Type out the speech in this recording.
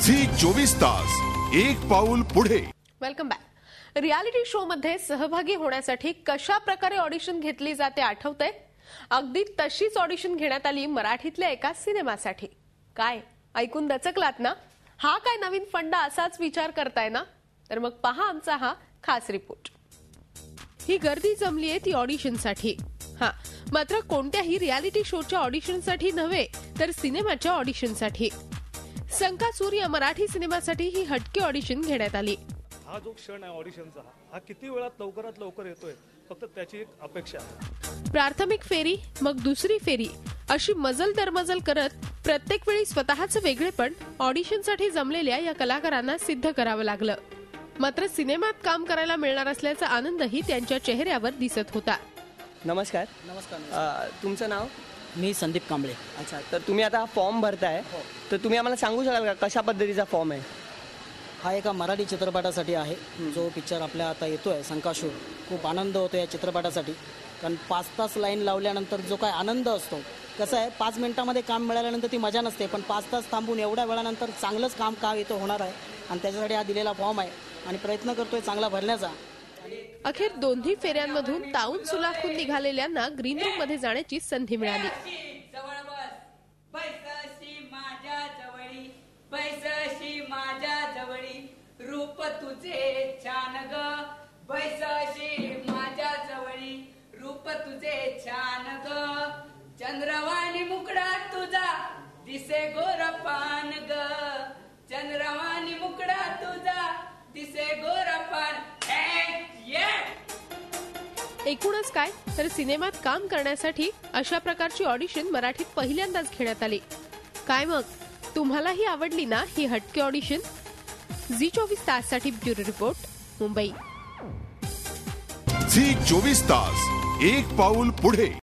Zee 24 तास एक पाऊल पुढे। Welcome back. रियालिटी शो मध्ये सहभागी होण्यासाठी कशा प्रकारे ऑडिशन घेतली जाते आठवतंय? अगदी तशीच ऑडिशन घेण्यात आली मराठीतल्या एका सिनेमासाठी। काय ऐकून दचकलात ना? हा काय नवीन फंडा असाच विचार करताय ना? तर मग पहा आमचा हा खास रिपोर्ट। ही गर्दी जमली आहे ती ऑडिशनसाठी। मात्र कोणत्याही रियालिटी शोच्या ऑडिशनसाठी नव्हे तर सिनेमाच्या ऑडिशनसाठी। संकासूर या मराठी सिनेमासाठी ही हटके ऑडिशन घेण्यात आली। हा जो क्षण आहे ऑडिशनचा, हा किती वेळात लवकरात लवकर येतोय, फक्त त्याची एक अपेक्षा आहे। प्राथमिक फेरी, मग दुसरी फेरी, अशी मजल दरमजल करत प्रत्येक वेळी स्वतःचं वेगळेपण ऑडिशनसाठी जमलेल्या या कलाकारांना सिद्ध करावं लागलं। मात्र सिनेमात काम करायला मिळणार असल्याचा आनंदही त्यांच्या चेहऱ्यावर दिसत होता। नमस्कार। नमस्कार। तुमचं नाव? मी संदीप कांबळे। अच्छा, तर तुम्ही आता फॉर्म भरताय, तर तुम्ही आम्हाला सांगू शकाल का कशा पद्धतीचा फॉर्म आहे? हा एका मराठी चित्रपटासाठी आहे, जो पिक्चर आपल्या आता येतोय संकासूर। खूप आनंद होतो या चित्रपटासाठी, कारण 5 तास लाईन लावल्यानंतर जो काय आनंद असतो, कसं आहे 5 मिनिटांमध्ये काम मिळाल्यानंतर ती मजा नसते, पण 5 तास थांबून एवढ्या वेळानंतर चांगलंच काम का येतो होणार आहे, आणि त्याच्यासाठी हा दिलेला फॉर्म आहे आणि प्रयत्न करतोय चांगला भरण्याचा। अखेर दोन्ही फेऱ्यांमधून ताऊन सुलाखून निघालेल्यांना ग्रीन रूम मध्ये जाण्याची संधी मिळाली। रूप तुझे छान ग, बैसाशी माझ्या जवळी, रूप तुझे छान ग, चंद्रवाणी मुकडा तुझा दिसे गोरपान ग, चंद्रवाणी मुकडा तुझा दिसे गोरपान। एकूणच काय तर सिनेमात काम करण्यासाठी अशा प्रकारची ऑडिशन मराठीत पहिल्यांदाच घेण्यात आली। काय मग तुम्हालाही आवडली ना ही हटके ऑडिशन? झी 24 ताससाठी ब्युरो रिपोर्ट, मुंबई। झी 24 तास एक पाऊल पुढे।